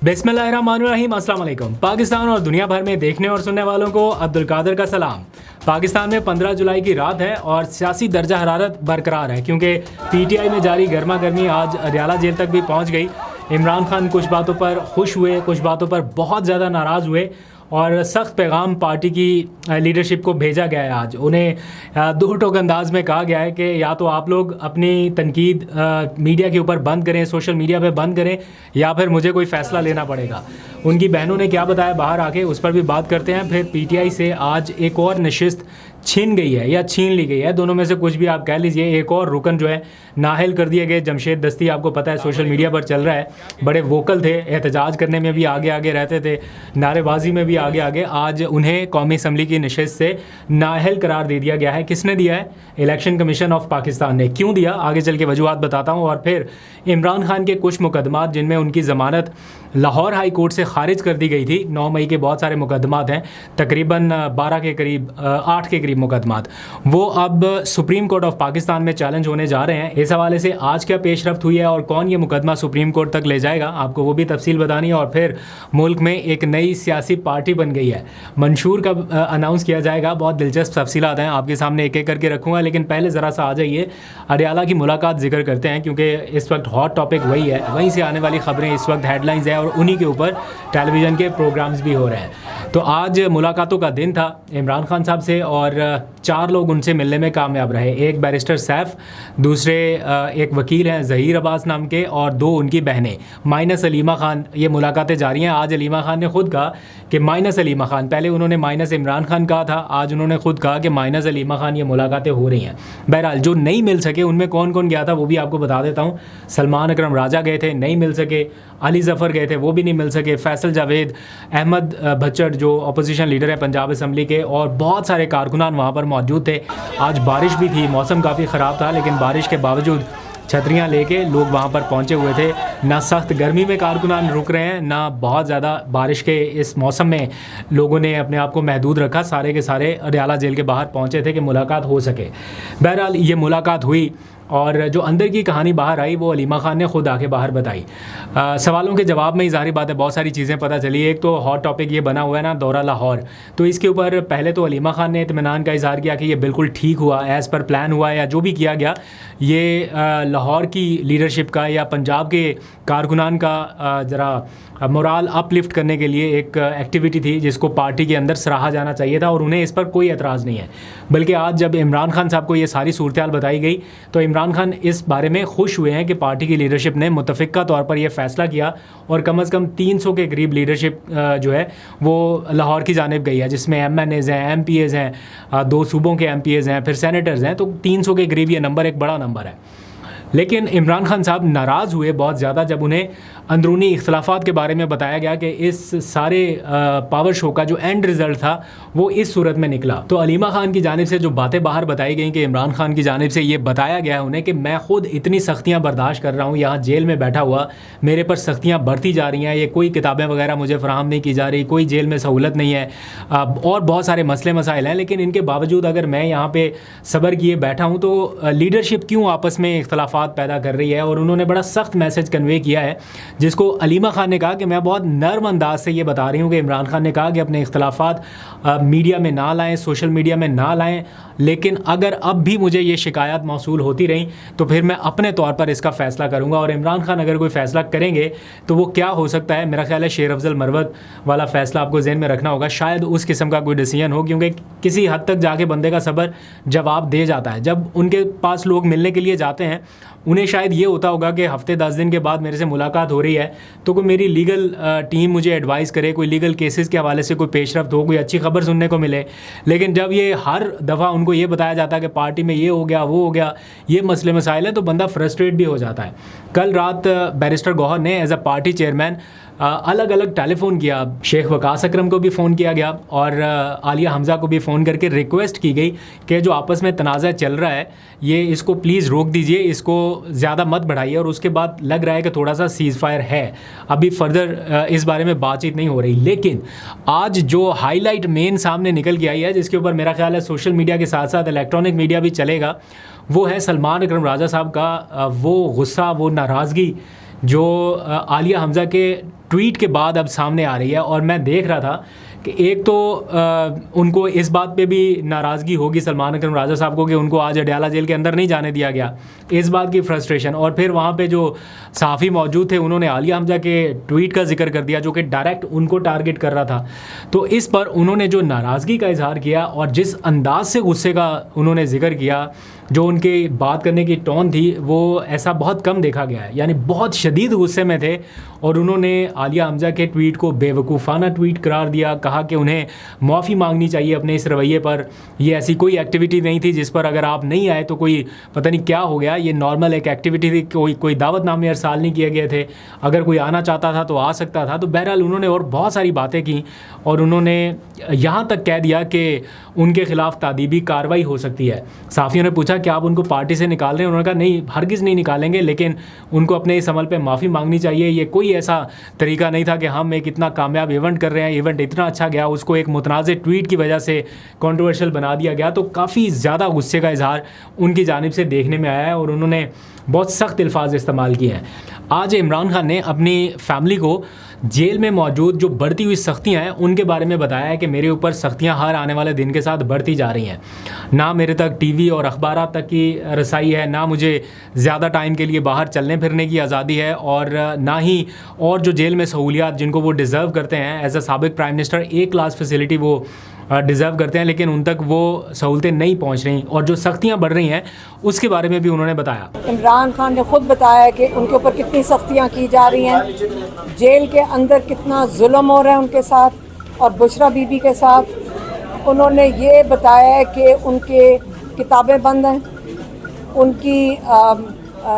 बिस्मिल्लाहिर्रहमानिर्रहीम, अस्सलाम वालेकुम। पाकिस्तान और दुनिया भर में देखने और सुनने वालों को अब्दुल कादिर का सलाम। पाकिस्तान में 15 जुलाई की रात है और सियासी दर्जा हरारत बरकरार है क्योंकि पीटीआई में जारी गर्मा गर्मी आज अडयाला जेल तक भी पहुंच गई। इमरान खान कुछ बातों पर खुश हुए, कुछ बातों पर बहुत ज़्यादा नाराज़ हुए और सख्त पैगाम पार्टी की लीडरशिप को भेजा गया है। आज उन्हें दो टोक अंदाज में कहा गया है कि या तो आप लोग अपनी तनकीद मीडिया के ऊपर बंद करें, सोशल मीडिया पे बंद करें, या फिर मुझे कोई फ़ैसला लेना पड़ेगा। उनकी बहनों ने क्या बताया बाहर आके, उस पर भी बात करते हैं। फिर पीटीआई से आज एक और नशिस्त छीन गई है या छीन ली गई है, दोनों में से कुछ भी आप कह लीजिए। एक और रुकन जो है नाहल कर दिए गए। जमशेद दस्ती आपको पता है सोशल मीडिया पर चल रहा है, बड़े वोकल थे, एहतजाज करने में भी आगे आगे रहते थे, नारेबाजी में भी आगे आगे। आज उन्हें कौमी असम्बली की नशिस्त से नाअहल करार दे दिया गया है। किसने दिया है? इलेक्शन कमीशन ऑफ पाकिस्तान ने। क्यों दिया, आगे चल के वजूहत बताता हूँ। और फिर इमरान खान के कुछ मुकदमात जिनमें उनकी ज़मानत लाहौर हाई कोर्ट से खारिज कर दी गई थी। 9 मई के बहुत सारे मुकदमात हैं, तकरीबन 12 के करीब 8 के करीब मुकदमात, वो अब सुप्रीम कोर्ट ऑफ पाकिस्तान में चैलेंज होने जा रहे हैं। इस हवाले से आज क्या पेशरफ्त हुई है और कौन ये मुकदमा सुप्रीम कोर्ट तक ले जाएगा, आपको वो भी तफसील बतानी है। और फिर मुल्क में एक नई सियासी पार्टी बन गई है, मंशूर का अनाउंस किया जाएगा। बहुत दिलचस्प तफसीलात हैं, आपके सामने एक एक करके रखूँगा। लेकिन पहले ज़रा सा आ जाइए अडयाला की मुलाकात जिक्र करते हैं क्योंकि इस वक्त हॉट टॉपिक वही है, वहीं से आने वाली खबरें इस वक्त हेडलाइंस है और उन्हीं के ऊपर टेलीविज़न के प्रोग्राम्स भी हो रहे हैं। तो आज मुलाकातों का दिन था इमरान खान साहब से और 4 लोग उनसे मिलने में कामयाब रहे। एक बैरिस्टर सैफ, दूसरे एक वकील हैं ज़हीर अब्बास नाम के, और 2 उनकी बहनें माइनस अलीमा खान। ये मुलाकातें जारी हैं। आज अलीमा खान ने खुद कहा कि माइनस अलीमा खान, पहले उन्होंने माइनस इमरान खान कहा था, आज उन्होंने खुद कहा कि माइनस अलीमा खान ये मुलाकातें हो रही हैं। बहरहाल जो नहीं मिल सके उनमें कौन कौन गया था वो भी आपको बता देता हूँ। सलमान अकरम राजा गए थे, नहीं मिल सके। अली ज़फ़र गए थे, वो भी नहीं मिल सके। फैसल जावेद, अहमद भच्चड़ जो अपोजिशन लीडर है पंजाब असम्बली के, और बहुत सारे कारकुनान वहाँ पर मौजूद थे। आज बारिश भी थी, मौसम काफ़ी ख़राब था, लेकिन बारिश के बावजूद छतरियाँ लेके लोग वहाँ पर पहुँचे हुए थे। ना सख्त गर्मी में कारकुनान रुक रहे हैं, ना बहुत ज़्यादा बारिश के इस मौसम में लोगों ने अपने आप को महदूद रखा। सारे के सारे अडयाला जेल के बाहर पहुँचे थे कि मुलाकात हो सके। बहरहाल ये मुलाकात हुई और जो अंदर की कहानी बाहर आई वो अलीमा खान ने खुद आके बाहर बताई। सवालों के जवाब में ही ज़ाहिर बात है बहुत सारी चीज़ें पता चली। एक तो हॉट टॉपिक ये बना हुआ है ना, दौरा लाहौर, तो इसके ऊपर पहले तो अलीमा खान ने इत्मीनान का इज़हार किया कि ये बिल्कुल ठीक हुआ, एज़ पर प्लान हुआ, या जो भी किया गया ये लाहौर की लीडरशिप का या पंजाब के कारकुनान का ज़रा मोराल अपलिफ्ट करने के लिए एक एक्टिविटी थी जिसको पार्टी के अंदर सराहा जाना चाहिए था, और उन्हें इस पर कोई एतराज़ नहीं है। बल्कि आज जब इमरान खान साहब को ये सारी सूरत हाल बताई गई तो इमरान खान इस बारे में खुश हुए हैं कि पार्टी की लीडरशिप ने मुतफ़िक़ा तौर पर यह फ़ैसला किया और कम से कम 300 के करीब लीडरशिप जो है वो लाहौर की जानिब गई है, जिसमें MNAs हैं, MPAs हैं, 2 सूबों के MPAs हैं, फिर सेनेटर्स हैं। तो 300 के करीब ये नंबर एक बड़ा नंबर है। लेकिन इमरान खान साहब नाराज़ हुए बहुत ज़्यादा जब उन्हें अंदरूनी इख्तलाफात के बारे में बताया गया कि इस सारे पावर शो का जो एंड रिज़ल्ट था वो इस सूरत में निकला। तो अलीमा खान की जानिब से जो बातें बाहर बताई गई कि इमरान खान की जानिब से ये बताया गया है उन्हें कि मैं ख़ुद इतनी सख्तियाँ बर्दाश्त कर रहा हूँ, यहाँ जेल में बैठा हुआ मेरे पर सख्तियाँ बढ़ती जा रही हैं, ये कोई किताबें वगैरह मुझे फ़राहम नहीं की जा रही, कोई जेल में सहूलत नहीं है, और बहुत सारे मसले मसाइल हैं। लेकिन इनके बावजूद अगर मैं यहाँ पर सब्र किए बैठा हूँ तो लीडरशिप क्यों आपस में इख्तलाफात पैदा कर रही है। और उन्होंने बड़ा सख्त मैसेज कन्वे किया है जिसको अलीमा खान ने कहा कि मैं बहुत नर्म अंदाज से ये बता रही हूँ कि इमरान खान ने कहा कि अपने इख्तलाफात मीडिया में ना लाएं, सोशल मीडिया में ना लाएं, लेकिन अगर अब भी मुझे ये शिकायत मौसूल होती रही तो फिर मैं अपने तौर पर इसका फ़ैसला करूँगा। और इमरान खान अगर कोई फ़ैसला करेंगे तो वो क्या हो सकता है, मेरा ख्याल है शेर अफजल मरवत वाला फ़ैसला आपको ज़हन में रखना होगा। शायद उस किस्म का कोई डिसीजन हो, क्योंकि किसी हद तक जाके बंदे का सब्र जवाब दे जाता है। जब उनके पास लोग मिलने के लिए जाते हैं उन्हें शायद ये होता होगा कि हफ्ते 10 दिन के बाद मेरे से मुलाकात हो रही है तो कोई मेरी लीगल टीम मुझे एडवाइस करे, कोई लीगल केसेस के हवाले से कोई पेशरफ्त हो, कोई अच्छी खबर सुनने को मिले। लेकिन जब ये हर दफ़ा उनको ये बताया जाता है कि पार्टी में ये हो गया, वो हो गया, ये मसले मसाइल है, तो बंदा फ्रस्ट्रेट भी हो जाता है। कल रात बैरिस्टर गौहर ने एज अ पार्टी चेयरमैन अलग अलग टेलीफोन किया, शेख वकास अकरम को भी फ़ोन किया गया और आलिया हमज़ा को भी फ़ोन करके रिक्वेस्ट की गई कि जो आपस में तनाज़ा चल रहा है ये इसको प्लीज़ रोक दीजिए, इसको ज़्यादा मत बढ़ाइए। और उसके बाद लग रहा है कि थोड़ा सा सीज़ फायर है, अभी फर्दर इस बारे में बातचीत नहीं हो रही। लेकिन आज जो हाईलाइट मेन सामने निकल के आई है, जिसके ऊपर मेरा ख्याल है सोशल मीडिया के साथ साथ इलेक्ट्रॉनिक मीडिया भी चलेगा, वो है सलमान अकरम राजा साहब का वो गुस्सा, वो नाराज़गी जो आलिया हमज़ा के ट्वीट के बाद अब सामने आ रही है। और मैं देख रहा था कि एक तो उनको इस बात पे भी नाराज़गी होगी सलमान अकरम राजा साहब को कि उनको आज अडयाला जेल के अंदर नहीं जाने दिया गया, इस बात की फ्रस्ट्रेशन। और फिर वहाँ पे जो सहाफ़ी मौजूद थे उन्होंने आलिया हमजा के ट्वीट का जिक्र कर दिया जो कि डायरेक्ट उनको टारगेट कर रहा था। तो इस पर उन्होंने जो नाराज़गी का इजहार किया और जिस अंदाज से गुस्से का उन्होंने जिक्र किया, जो उनके बात करने की टोन थी, वो ऐसा बहुत कम देखा गया है। यानी बहुत शदीद गुस्से में थे और उन्होंने आलिया हमजा के ट्वीट को बेवकूफ़ाना ट्वीट करार दिया। कहा कि उन्हें माफ़ी मांगनी चाहिए अपने इस रवैये पर। ये ऐसी कोई एक्टिविटी नहीं थी जिस पर अगर आप नहीं आए तो कोई पता नहीं क्या हो गया, ये नॉर्मल एक एक्टिविटी थी, कोई दावतनामे अरसाल नहीं किए गए थे, अगर कोई आना चाहता था तो आ सकता था। तो बहरहाल उन्होंने और बहुत सारी बातें की और उन्होंने यहाँ तक कह दिया कि उनके खिलाफ तादीबी कार्रवाई हो सकती है। साफ़ियों ने पूछा कि आप उनको पार्टी से निकाल रहे हैं? उन्होंने कहा नहीं, हरगिज़ नहीं निकालेंगे, लेकिन उनको अपने इस अमल पे माफ़ी मांगनी चाहिए। ये कोई ऐसा तरीका नहीं था कि हम एक इतना कामयाब इवेंट कर रहे हैं, इवेंट इतना अच्छा गया, उसको एक मुतनाज़ ट्वीट की वजह से कंट्रोवर्शियल बना दिया गया। तो काफ़ी ज़्यादा गुस्से का इजहार उनकी जानिब से देखने में आया है और उन्होंने बहुत सख्त अल्फाज इस्तेमाल किए हैं। आज इमरान खान ने अपनी फैमिली को जेल में मौजूद जो बढ़ती हुई सख्तियाँ हैं उनके बारे में बताया है कि मेरे ऊपर सख्तियाँ हर आने वाले दिन के साथ बढ़ती जा रही हैं। ना मेरे तक टीवी और अखबारात तक की रसाई है, ना मुझे ज़्यादा टाइम के लिए बाहर चलने फिरने की आज़ादी है, और ना ही और जो जेल में सहूलियात जिनको वो डिज़र्व करते हैं एज अ साबिक प्राइम मिनिस्टर, ए क्लास फैसिलिटी वो डिज़र्व करते हैं, लेकिन उन तक वो सहूलतें नहीं पहुंच रही और जो सख्तियां बढ़ रही हैं उसके बारे में भी उन्होंने बताया। इमरान खान ने खुद बताया कि उनके ऊपर कितनी सख्तियां की जा रही हैं, जेल के अंदर कितना जुल्म हो रहा है उनके साथ और बुशरा बीबी के साथ। उन्होंने ये बताया कि उनके किताबें बंद हैं, उनकी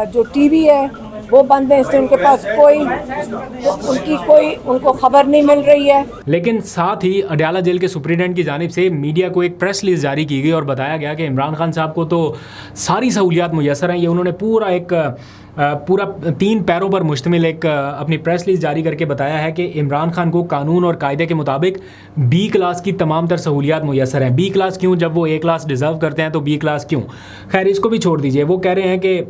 जो टीवी है वो बंद है, इसलिए उनके पास उनको खबर नहीं मिल रही है। लेकिन साथ ही अडयाला जेल के सुप्रीडेंट की जानिब से मीडिया को एक प्रेस रिलीज जारी की गई और बताया गया कि इमरान खान साहब को तो सारी सहूलियात मुयसर हैं। ये उन्होंने पूरा 3 पैरों पर मुश्तमिल एक अपनी प्रेस रिलीज जारी करके बताया है कि इमरान खान को कानून और कायदे के मुताबिक बी क्लास की तमाम तर सहूलियात मुयसर हैं। बी क्लास क्यों, जब वो ए क्लास डिज़र्व करते हैं तो बी क्लास क्यों? खैर, इसको भी छोड़ दीजिए। वो कह रहे हैं कि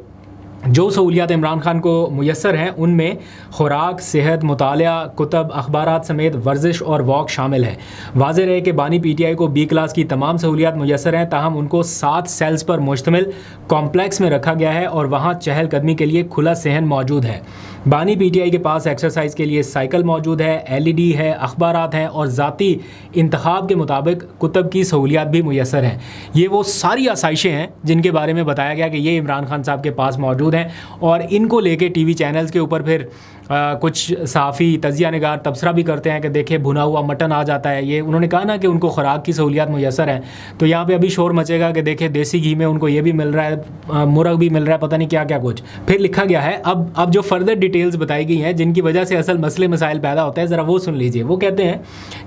जो सहूलियात इमरान खान को मुयसर हैं उनमें खुराक, सेहत, मुतालिया, कुतब, अखबारात समेत वर्जिश और वॉक शामिल है। वाज़ेह रहे कि बानी पीटीआई को बी क्लास की तमाम सहूलियात मुयसर हैं, ताहम उनको 7 सेल्स पर मुश्तमिल कॉम्प्लेक्स में रखा गया है और वहाँ चहलकदमी के लिए खुला सहन मौजूद है। बानी पीटीआई के पास एक्सरसाइज के लिए साइकिल मौजूद है, एलईडी है, अखबारात हैं और ज़ाती इंतखाब के मुताबिक कुतब की सहूलियात भी मुयसर हैं। ये वो सारी आसाइशें हैं जिनके बारे में बताया गया कि ये इमरान खान साहब के पास मौजूद हैं और इनको लेके टीवी चैनल्स के ऊपर फिर कुछ सहाफ़ी तजिया निगार तबसरा भी करते हैं कि देखिए भुना हुआ मटन आ जाता है। ये उन्होंने कहा ना कि उनको खुराक की सहूलियात मुयसर हैं, तो यहाँ पे अभी शोर मचेगा कि देखिए देसी घी में उनको ये भी मिल रहा है, मुर्ग भी मिल रहा है, पता नहीं क्या क्या कुछ। फिर लिखा गया है अब जो फर्दर डिटेल्स बताई गई हैं जिनकी वजह से असल मसले मसाइल पैदा होते हैं, ज़रा वो सुन लीजिए। वो कहते हैं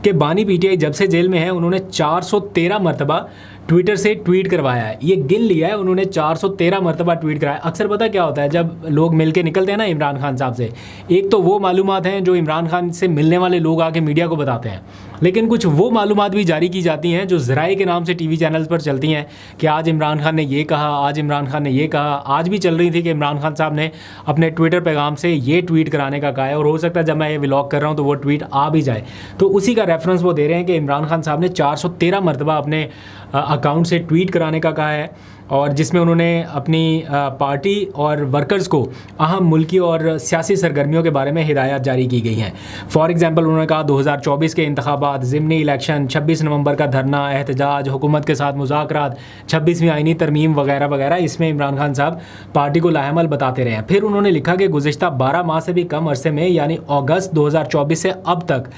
कि बानी पीटीआई जब से जेल में है उन्होंने 413 मरतबा ट्विटर से ट्वीट करवाया है। ये गिन लिया है उन्होंने, 413 मरतबा ट्वीट कराया। अक्सर पता क्या होता है जब लोग मिल के निकलते हैं ना इमरान खान साहब से, एक तो वो मालूमात हैं जो इमरान खान से मिलने वाले लोग आके मीडिया को बताते हैं, लेकिन कुछ वो मालूमात भी जारी की जाती हैं जो ज़राए के नाम से टीवी चैनल्स पर चलती हैं कि आज इमरान खान ने ये कहा, आज इमरान खान ने ये कहा। आज भी चल रही थी कि इमरान खान साहब ने अपने ट्विटर पैगाम से ये ट्वीट कराने का कहा है और हो सकता है जब मैं ये व्लॉग कर रहा हूँ तो वो ट्वीट आ भी जाए। तो उसी का रेफरेंस वो दे रहे हैं कि इमरान खान साहब ने 413 मरतबा अपने अकाउंट से ट्वीट कराने का कहा है और जिसमें उन्होंने अपनी पार्टी और वर्कर्स को अहम मुल्की और सियासी सरगर्मियों के बारे में हिदायत जारी की गई हैं। फॉर एग्जांपल उन्होंने कहा 2024 के इंतखाबात, ज़िमनी इलेक्शन, 26 नवंबर का धरना, एहतजाज, हुकूमत के साथ मुज़ाकरात, 26वीं आईनी तरमीम वगैरह वगैरह, इसमें इमरान खान साहब पार्टी को लाहेमल बताते रहे हैं। फिर उन्होंने लिखा कि गुज़िश्ता 12 माह से भी कम अरसे में यानी अगस्त 2024 से अब तक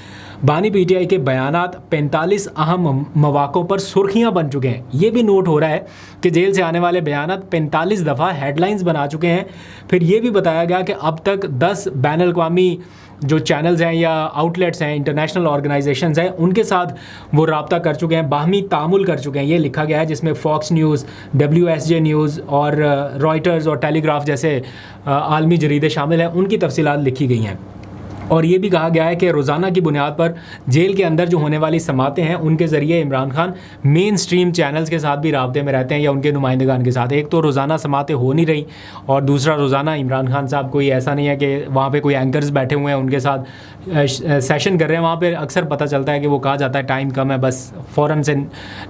बानी पीटीआई के बयानात 45 अहम मौक़ों पर सुर्खियां बन चुके हैं। ये भी नोट हो रहा है कि जेल से आने वाले बयानात 45 दफ़ा हेडलाइंस बना चुके हैं। फिर ये भी बताया गया कि अब तक 10 बैनुल-अक़वामी जो चैनल्स हैं या आउटलेट्स हैं, इंटरनेशनल ऑर्गेनाइजेशंस हैं, उनके साथ वो रब्ता कर चुके हैं, बाहमी तामुल कर चुके हैं। ये लिखा गया है जिसमें फॉक्स न्यूज़, WSJ न्यूज़ और रॉयटर्स और टेलीग्राफ जैसे आलमी जरीदे शामिल हैं, उनकी तफसीलात लिखी गई हैं। اور یہ بھی کہا گیا ہے کہ روزانہ کی بنیاد پر جیل کے اندر جو ہونے والی سماعتیں ہیں ان کے ذریعے عمران خان مین سٹریم چینلز کے ساتھ بھی رابطے میں رہتے ہیں یا ان کے نمائندگان کے ساتھ. ایک تو روزانہ سماعتیں ہو نہیں رہی, اور دوسرا روزانہ عمران خان صاحب کوئی ایسا نہیں ہے کہ وہاں پہ کوئی اینکرز بیٹھے ہوئے ہیں ان کے ساتھ سیشن کر رہے ہیں. وہاں پہ اکثر پتہ چلتا ہے کہ وہ کہا جاتا ہے ٹائم کم ہے, بس فوراً سے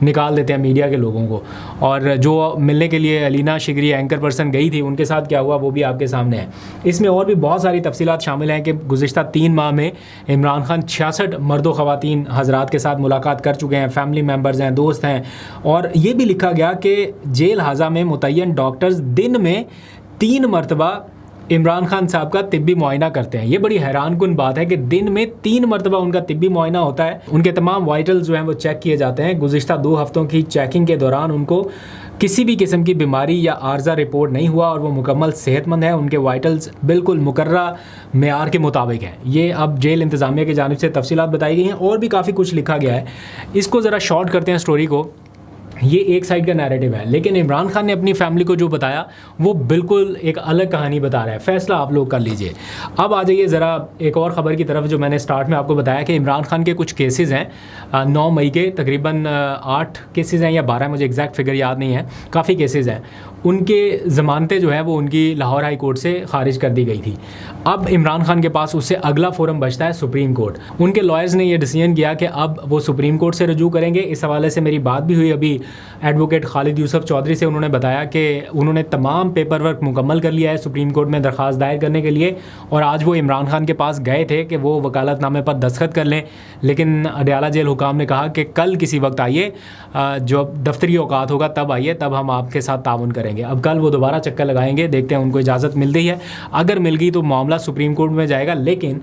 نکال دیتے ہیں میڈیا کے لوگوں کو. اور جو ملنے کے لیے علینا شگری اینکر پرسن گئی تھی ان کے ساتھ کیا ہوا وہ بھی آپ کے سامنے ہے. اس میں اور بھی بہت ساری تفصیلات شامل ہیں کہ گزشتہ 3 ماہ میں عمران خان 66 مرد و خواتین حضرات کے ساتھ ملاقات کر چکے ہیں, فیملی ممبرز ہیں, دوست ہیں. اور یہ بھی لکھا گیا کہ جیل ہاضہ میں متعین ڈاکٹرز دن میں 3 مرتبہ عمران خان صاحب کا طبی معائنہ کرتے ہیں. یہ بڑی حیران کن بات ہے کہ دن میں 3 مرتبہ ان کا طبی معائنہ ہوتا ہے. ان کے تمام وائٹلز جو ہیں وہ چیک کیے جاتے ہیں. گزشتہ 2 ہفتوں کی چیکنگ کے دوران ان کو کسی بھی قسم کی بیماری یا عارضہ رپورٹ نہیں ہوا اور وہ مکمل صحت مند ہیں. ان کے وائٹلز بالکل مقررہ معیار کے مطابق ہیں. یہ اب جیل انتظامیہ کی جانب سے تفصیلات بتائی گئی ہیں. اور بھی کافی کچھ لکھا گیا ہے. اس کو ذرا شارٹ کرتے ہیں اسٹوری کو. یہ ایک سائڈ کا نیریٹو ہے, لیکن عمران خان نے اپنی فیملی کو جو بتایا وہ بالکل ایک الگ کہانی بتا رہا ہے. فیصلہ آپ لوگ کر لیجئے. اب آ جائیے ذرا ایک اور خبر کی طرف جو میں نے سٹارٹ میں آپ کو بتایا کہ عمران خان کے کچھ کیسز ہیں 9 مئی کے, تقریباً 8 کیسز ہیں یا 12, مجھے ایگزیکٹ فگر یاد نہیں ہے, کافی کیسز ہیں. ان کے ضمانتیں جو ہیں وہ ان کی لاہور ہائی کورٹ سے خارج کر دی گئی تھی. اب عمران خان کے پاس اس سے اگلا فورم بچتا ہے سپریم کورٹ. ان کے لائرز نے یہ ڈیسیژن کیا کہ اب وہ سپریم کورٹ سے رجوع کریں گے. اس حوالے سے میری بات بھی ہوئی ابھی ایڈوکیٹ خالد یوسف چودھری سے. انہوں نے بتایا کہ انہوں نے تمام پیپر ورک مکمل کر لیا ہے سپریم کورٹ میں درخواست دائر کرنے کے لیے, اور آج وہ عمران خان کے پاس گئے تھے کہ وہ وکالت نامے پر دستخط کر لیں. لیکن اڈیالہ جیل حکام نے کہا کہ کل کسی وقت آئیے, جو دفتری اوقات ہوگا تب آئیے, تب ہم آپ کے ساتھ تعاون کریں گے. اب کل وہ دوبارہ چکر لگائیں گے, دیکھتے ہیں ان کو اجازت مل رہی ہے. اگر مل گئی تو معاملہ سپریم کورٹ میں جائے گا, لیکن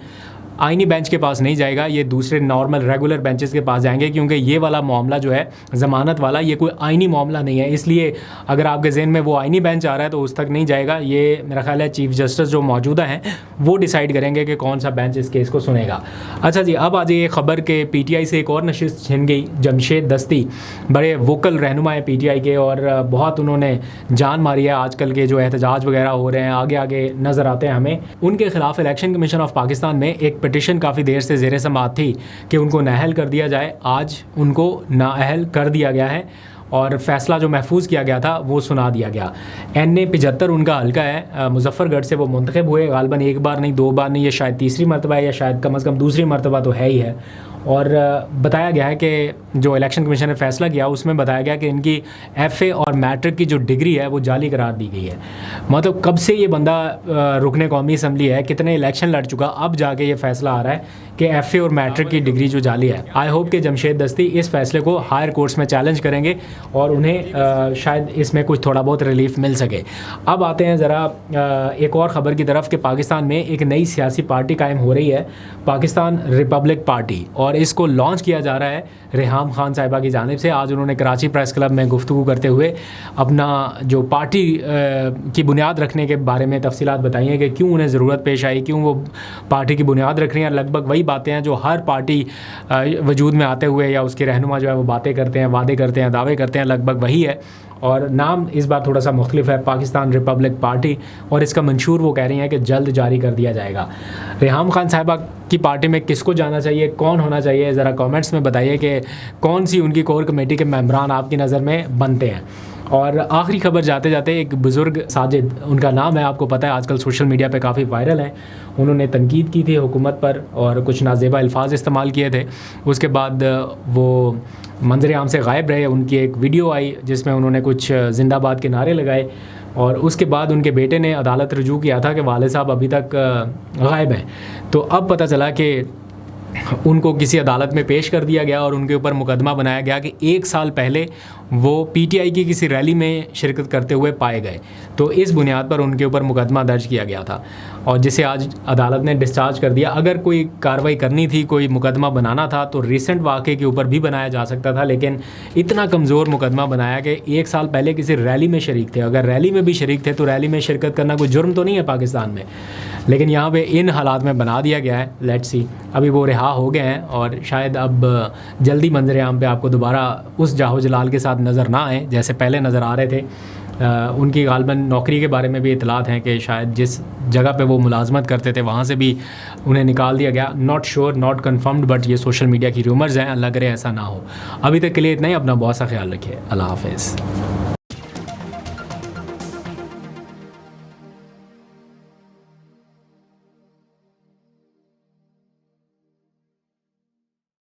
آئینی بینچ کے پاس نہیں جائے گا, یہ دوسرے نارمل ریگولر بینچز کے پاس جائیں گے, کیونکہ یہ والا معاملہ جو ہے ضمانت والا یہ کوئی آئینی معاملہ نہیں ہے. اس لیے اگر آپ کے ذہن میں وہ آئینی بینچ آ رہا ہے تو اس تک نہیں جائے گا. یہ میرا خیال ہے چیف جسٹس جو موجودہ ہیں وہ ڈیسائیڈ کریں گے کہ کون سا بینچ اس کیس کو سنے گا. اچھا جی, اب آ جائیے خبر کہ پی ٹی آئی سے ایک اور نشست چھن گئی. جمشید دستی بڑے ووکل رہنما ہیں پی ٹی آئی کے, اور بہت انہوں نے جان ماری ہے. آج کل کے جو احتجاج وغیرہ ہو رہے ہیں آگے آگے نظر آتے ہیں ہمیں. ان کے خلاف الیکشن کمیشن آف پاکستان میں ایک پٹیشن کافی دیر سے زیر سماعت تھی کہ ان کو نااہل کر دیا جائے. آج ان کو نااہل کر دیا گیا ہے اور فیصلہ جو محفوظ کیا گیا تھا وہ سنا دیا گیا. NA 75 ان کا حلقہ ہے, مظفر گڑھ سے وہ منتخب ہوئے, غالباً 1 بار نہیں 2 بار نہیں, یہ شاید تیسری مرتبہ ہے یا شاید کم از کم دوسری مرتبہ تو ہے ہی ہے. اور بتایا گیا ہے کہ جو الیکشن کمیشن نے فیصلہ کیا اس میں بتایا گیا کہ ان کی FA اور میٹرک کی جو ڈگری ہے وہ جعلی قرار دی گئی ہے. مطلب کب سے یہ بندہ رکن قومی اسمبلی ہے, کتنے الیکشن لڑ چکا, اب جا کے یہ فیصلہ آ رہا ہے کہ FA اور میٹرک کی ڈگری جو جعلی ہے. آئی ہوپ کہ جمشید دستی اس فیصلے کو ہائر کورٹس میں چیلنج کریں گے اور انہیں شاید اس میں کچھ تھوڑا بہت ریلیف مل سکے. اب آتے ہیں ذرا ایک اور خبر کی طرف کہ پاکستان میں ایک نئی سیاسی پارٹی قائم ہو رہی ہے, پاکستان ریپبلک پارٹی, اور اس کو لانچ کیا جا رہا ہے ریحام خان صاحبہ کی جانب سے. آج انہوں نے کراچی پریس کلب میں گفتگو کرتے ہوئے اپنا جو پارٹی کی بنیاد رکھنے کے بارے میں تفصیلات بتائی ہیں کہ کیوں انہیں ضرورت پیش آئی, کیوں وہ پارٹی کی بنیاد رکھ رہی ہیں. لگ بھگ وہی باتیں ہیں جو ہر پارٹی وجود میں آتے ہوئے یا اس کے رہنما جو ہے وہ باتیں کرتے ہیں, وعدے کرتے ہیں, دعوے کرتے ہیں, لگ بھگ وہی ہے. اور نام اس بار تھوڑا سا مختلف ہے, پاکستان ریپبلک پارٹی, اور اس کا منشور وہ کہہ رہی ہیں کہ جلد جاری کر دیا جائے گا. ریحام خان صاحبہ کی پارٹی میں کس کو جانا چاہیے, کون ہونا چاہیے, ذرا کامنٹس میں بتائیے کہ کون سی ان کی کور کمیٹی کے ممبران آپ کی نظر میں بنتے ہیں. اور آخری خبر جاتے جاتے, ایک بزرگ ساجد ان کا نام ہے, آپ کو پتہ ہے آج کل سوشل میڈیا پہ کافی وائرل ہیں. انہوں نے تنقید کی تھی حکومت پر اور کچھ نازیبا الفاظ استعمال کیے تھے. اس کے بعد وہ منظر عام سے غائب رہے. ان کی ایک ویڈیو آئی جس میں انہوں نے کچھ زندہ باد کے نعرے لگائے, اور اس کے بعد ان کے بیٹے نے عدالت رجوع کیا تھا کہ والد صاحب ابھی تک غائب ہیں. تو اب پتہ چلا کہ ان کو کسی عدالت میں پیش کر دیا گیا اور ان کے اوپر مقدمہ بنایا گیا کہ 1 سال پہلے وہ PTI کی کسی ریلی میں شرکت کرتے ہوئے پائے گئے. تو اس بنیاد پر ان کے اوپر مقدمہ درج کیا گیا تھا, اور جسے آج عدالت نے ڈسچارج کر دیا. اگر کوئی کارروائی کرنی تھی, کوئی مقدمہ بنانا تھا تو ریسنٹ واقعے کے اوپر بھی بنایا جا سکتا تھا, لیکن اتنا کمزور مقدمہ بنایا کہ 1 سال پہلے کسی ریلی میں شریک تھے. اگر ریلی میں بھی شریک تھے تو ریلی میں شرکت کرنا کوئی جرم تو نہیں ہے پاکستان میں, لیکن یہاں پہ ان حالات میں بنا دیا گیا ہے. لیٹس سی, ابھی وہ رہا ہو گئے ہیں اور شاید اب جلدی منظر عام پہ آپ کو دوبارہ اس جاہو جلال کے ساتھ نظر نہ آئیں جیسے پہلے نظر آ رہے تھے. ان کی غالباً نوکری کے بارے میں بھی اطلاعات ہیں کہ شاید جس جگہ پہ وہ ملازمت کرتے تھے وہاں سے بھی انہیں نکال دیا گیا. Not sure, not confirmed, but یہ سوشل میڈیا کی رومرز ہیں. اللہ کرے ایسا نہ ہو. ابھی تک کے لیے اتنا ہی. اپنا بہت سا خیال رکھیے. اللہ حافظ.